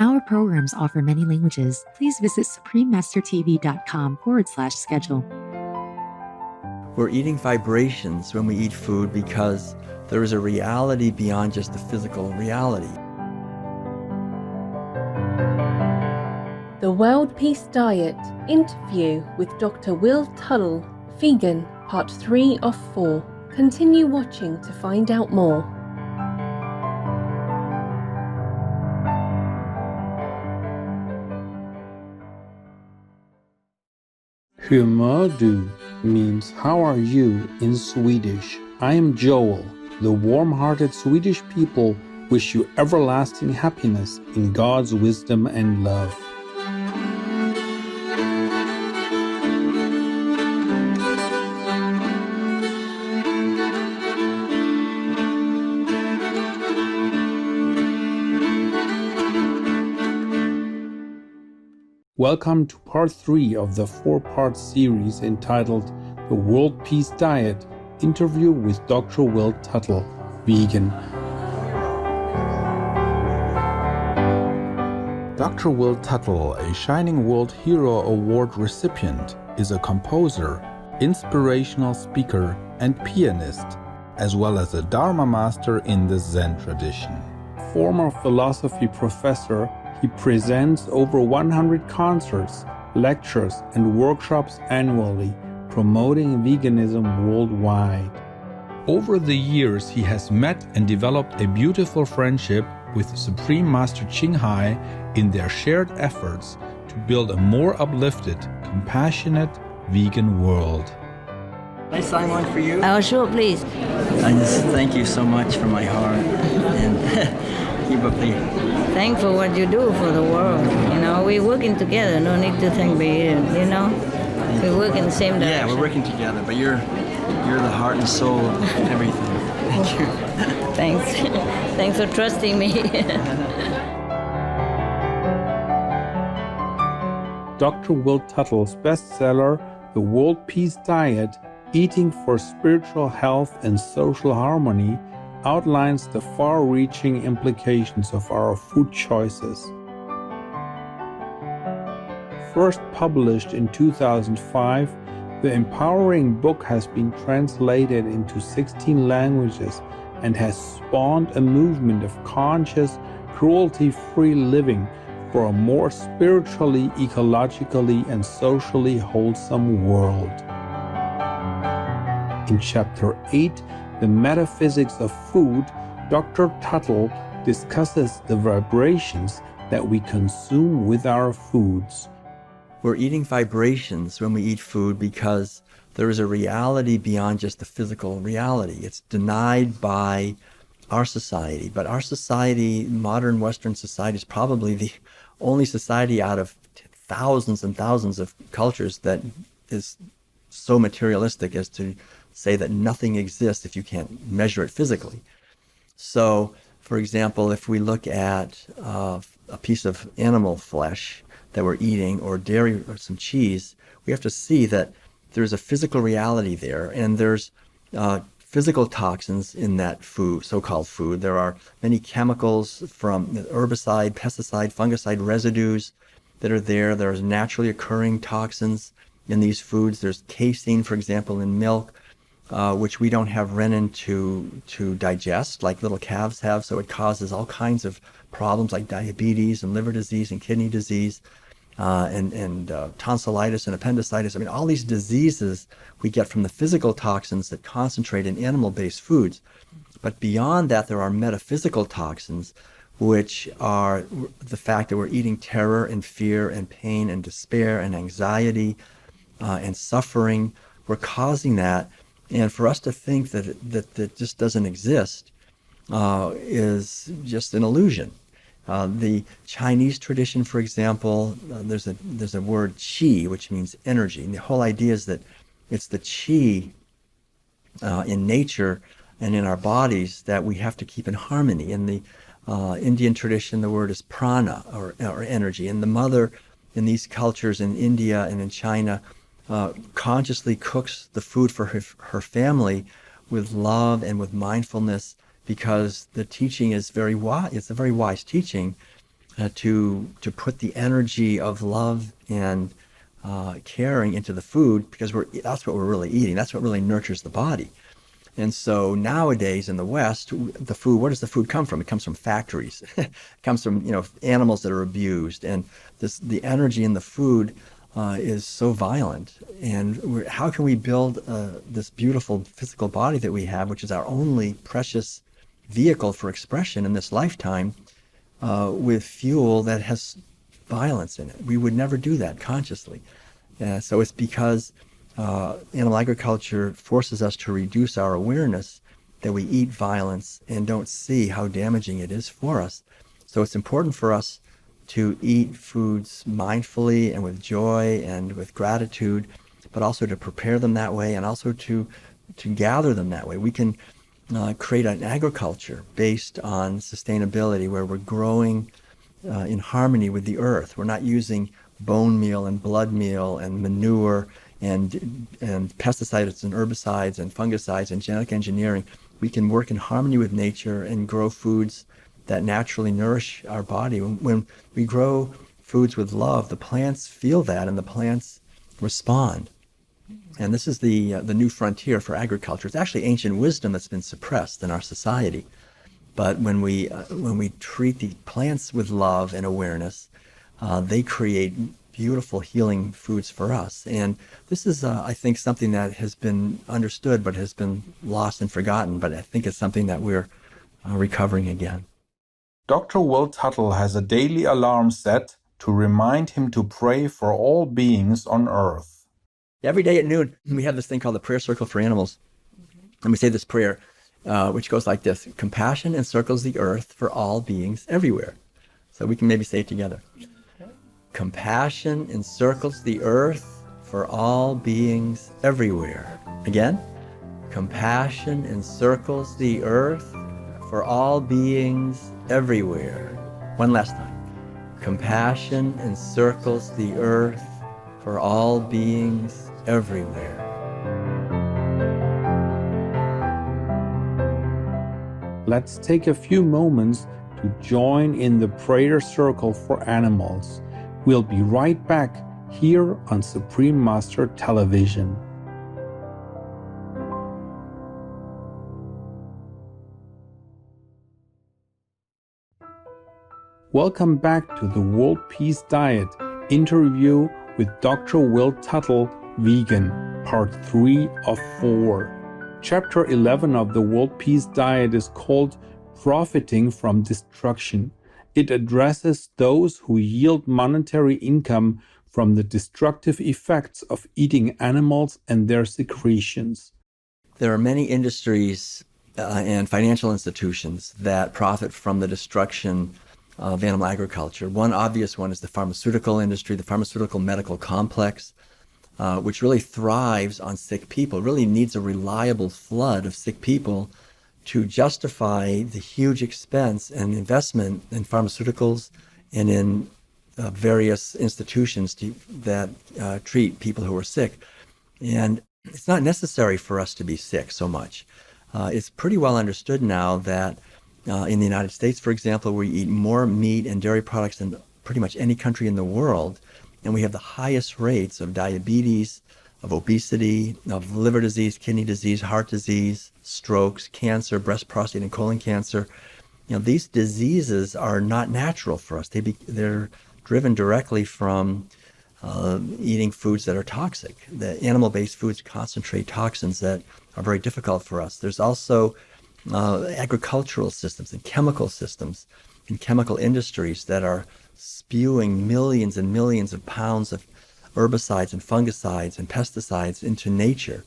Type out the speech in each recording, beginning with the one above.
Our programs offer many languages. Please visit suprememastertv.com/schedule. We're eating vibrations when we eat food because there is a reality beyond just the physical reality. The World Peace Diet interview with Dr. Will Tuttle, vegan, part 3 of 4. Continue watching to find out more. Hur mår du means how are you in Swedish. I am Joel. The warm-hearted Swedish people wish you everlasting happiness in God's wisdom and love. Welcome to part 3 of the 4-part series entitled The World Peace Diet interview with Dr. Will Tuttle, vegan. Dr. Will Tuttle, a Shining World Hero Award recipient, is a composer, inspirational speaker, and pianist, as well as a Dharma master in the Zen tradition. Former philosophy professor, he presents over 100 concerts, lectures, and workshops annually, promoting veganism worldwide. Over the years, he has met and developed a beautiful friendship with Supreme Master Ching Hai in their shared efforts to build a more uplifted, compassionate, vegan world. Can I sign one for you? Oh, sure, please. I just thank you so much from my heart. And keep up the... Thanks for what you do for the world. You know, we're working together. No need to thank me. You know, we work in the same direction. Yeah, we're working together, but you're the heart and soul of everything. Thank you. Thanks. Thanks for trusting me. Dr. Will Tuttle's bestseller, The World Peace Diet, Eating for Spiritual Health and Social Harmony, outlines the far-reaching implications of our food choices. First published in 2005, the empowering book has been translated into 16 languages and has spawned a movement of conscious, cruelty-free living for a more spiritually, ecologically, and socially wholesome world. In Chapter 8, The Metaphysics of Food, Dr. Tuttle discusses the vibrations that we consume with our foods. We're eating vibrations when we eat food because there is a reality beyond just the physical reality. It's denied by our society, but our society, modern Western society, is probably the only society out of thousands and thousands of cultures that is so materialistic as to say that nothing exists if you can't measure it physically. So, for example, if we look at a piece of animal flesh that we're eating, or dairy, or some cheese, we have to see that there's a physical reality there, and there's physical toxins in that food, so-called food. There are many chemicals from herbicide, pesticide, fungicide residues that are there. There's naturally occurring toxins in these foods. There's casein, for example, in milk, which we don't have renin to digest like little calves have, so it causes all kinds of problems like diabetes and liver disease and kidney disease and tonsillitis and appendicitis. I mean, all these diseases we get from the physical toxins that concentrate in animal-based foods. But beyond that, there are metaphysical toxins, which are the fact that we're eating terror and fear and pain and despair and anxiety and suffering. We're causing that. And for us to think that just doesn't exist is just an illusion. The Chinese tradition, for example, there's a word qi, which means energy. And the whole idea is that it's the qi in nature and in our bodies that we have to keep in harmony. In the Indian tradition, the word is prana, or energy. And the mother in these cultures, in India and in China, consciously cooks the food for her family with love and with mindfulness, because the teaching is very wise. It's a very wise teaching to put the energy of love and caring into the food, because that's what we're really eating. That's what really nurtures the body. And so nowadays in the West, the food, where does the food come from? It comes from factories. It comes from, animals that are abused. And the energy in the food is so violent. And how can we build this beautiful physical body that we have, which is our only precious vehicle for expression in this lifetime, with fuel that has violence in it? We would never do that consciously. So it's because animal agriculture forces us to reduce our awareness that we eat violence and don't see how damaging it is for us. So it's important for us to eat foods mindfully and with joy and with gratitude, but also to prepare them that way and also to gather them that way. We can create an agriculture based on sustainability where we're growing in harmony with the earth. We're not using bone meal and blood meal and manure and pesticides and herbicides and fungicides and genetic engineering. We can work in harmony with nature and grow foods that naturally nourish our body. When we grow foods with love, the plants feel that and the plants respond. And this is the new frontier for agriculture. It's actually ancient wisdom that's been suppressed in our society. But when we treat the plants with love and awareness, they create beautiful healing foods for us. And this is, I think, something that has been understood but has been lost and forgotten. But I think it's something that we're recovering again. Dr. Will Tuttle has a daily alarm set to remind him to pray for all beings on Earth. Every day at noon, we have this thing called the prayer circle for animals. And we say this prayer, which goes like this: compassion encircles the earth for all beings everywhere. So we can maybe say it together. Compassion encircles the earth for all beings everywhere. Again. Compassion encircles the earth for all beings everywhere. One last time. Compassion encircles the earth for all beings everywhere. Let's take a few moments to join in the prayer circle for animals. We'll be right back here on Supreme Master Television. Welcome back to the World Peace Diet interview with Dr. Will Tuttle, Vegan, Part 3 of 4. Chapter 11 of the World Peace Diet is called Profiting from Destruction. It addresses those who yield monetary income from the destructive effects of eating animals and their secretions. There are many industries and financial institutions that profit from the destruction of animal agriculture. One obvious one is the pharmaceutical industry, the pharmaceutical medical complex, which really thrives on sick people, really needs a reliable flood of sick people to justify the huge expense and investment in pharmaceuticals and in various institutions that treat people who are sick. And it's not necessary for us to be sick so much. It's pretty well understood now that in the United States, for example, we eat more meat and dairy products than pretty much any country in the world, and we have the highest rates of diabetes, of obesity, of liver disease, kidney disease, heart disease, strokes, cancer, breast, prostate, and colon cancer. These diseases are not natural for us. They're driven directly from eating foods that are toxic. The animal-based foods concentrate toxins that are very difficult for us. There's also agricultural systems and chemical systems and chemical industries that are spewing millions and millions of pounds of herbicides and fungicides and pesticides into nature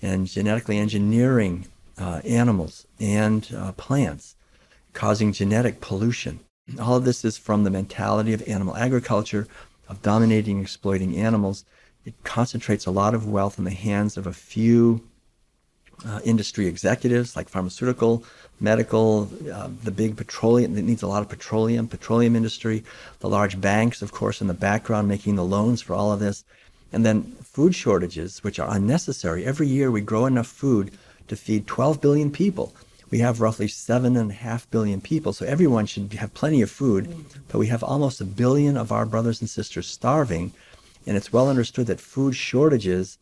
and genetically engineering animals and plants, causing genetic pollution. All of this is from the mentality of animal agriculture, of dominating and exploiting animals. It concentrates a lot of wealth in the hands of a few industry executives, like pharmaceutical, medical, the big petroleum, that needs a lot of petroleum industry, the large banks, of course, in the background making the loans for all of this, and then food shortages, which are unnecessary. Every year we grow enough food to feed 12 billion people. We have roughly 7.5 billion people, so everyone should have plenty of food, but we have almost 1 billion of our brothers and sisters starving, and it's well understood that food shortages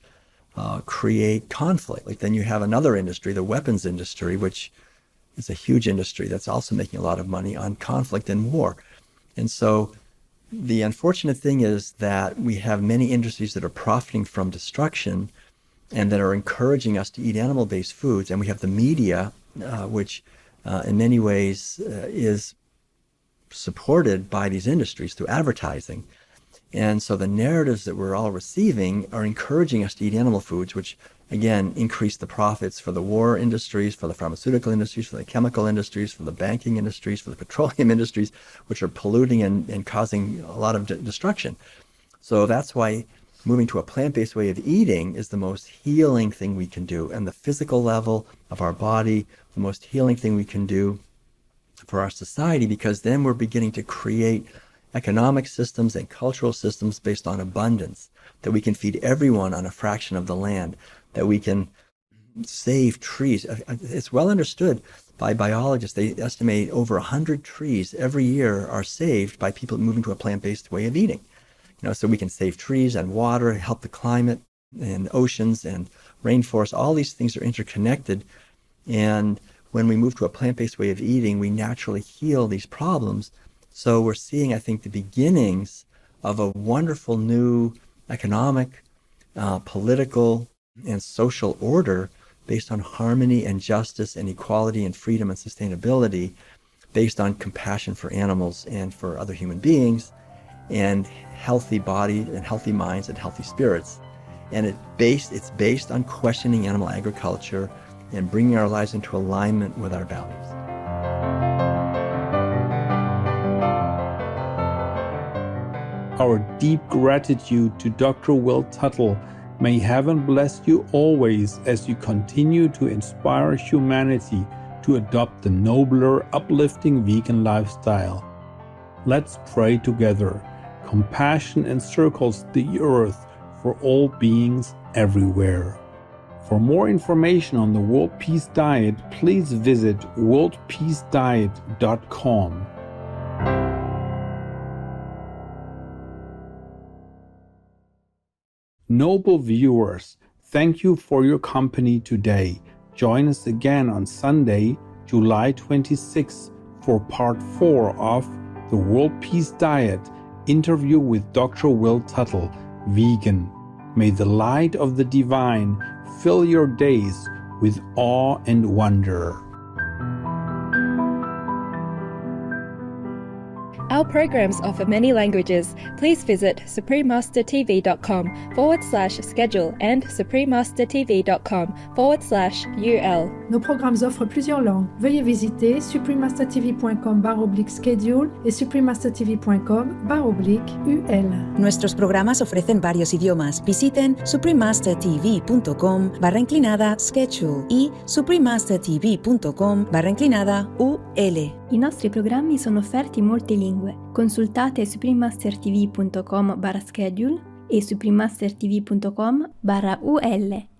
create conflict. Like then you have another industry, the weapons industry, which is a huge industry that's also making a lot of money on conflict and war. And so the unfortunate thing is that we have many industries that are profiting from destruction and that are encouraging us to eat animal-based foods. And we have the media, which in many ways is supported by these industries through advertising. And so the narratives that we're all receiving are encouraging us to eat animal foods, which again increase the profits for the war industries, for the pharmaceutical industries, for the chemical industries, for the banking industries, for the petroleum industries, which are polluting and causing a lot of destruction. So that's why moving to a plant-based way of eating is the most healing thing we can do. And the physical level of our body, the most healing thing we can do for our society, because then we're beginning to create economic systems and cultural systems based on abundance, that we can feed everyone on a fraction of the land, that we can save trees. It's well understood by biologists. They estimate over 100 trees every year are saved by people moving to a plant-based way of eating. So we can save trees and water, help the climate and oceans and rainforests. All these things are interconnected. And when we move to a plant-based way of eating, we naturally heal these problems. So we're seeing, I think, the beginnings of a wonderful new economic, political, and social order based on harmony and justice and equality and freedom and sustainability, based on compassion for animals and for other human beings, and healthy body and healthy minds and healthy spirits. And it's based on questioning animal agriculture and bringing our lives into alignment with our values. Our deep gratitude to Dr. Will Tuttle. May heaven bless you always as you continue to inspire humanity to adopt the nobler, uplifting vegan lifestyle. Let's pray together. Compassion encircles the earth for all beings everywhere. For more information on the World Peace Diet, please visit worldpeacediet.com. Noble viewers, thank you for your company today. Join us again on Sunday, July 26th for part 4 of the World Peace Diet interview with Dr. Will Tuttle, vegan. May the light of the divine fill your days with awe and wonder. Our programs offer many languages. Please visit suprememastertv.com/schedule and suprememastertv.com/UL. Nos programmes offrent plusieurs langues. Veuillez visiter suprememastertv.com/schedule et suprememastertv.com/UL. Nuestros programas ofrecen varios idiomas. Visiten suprememastertv.com/schedule y suprememastertv.com/UL. I nostri programmi sono offerti in molte lingue. Consultate suprememastertv.com/schedule e suprememastertv.com/UL.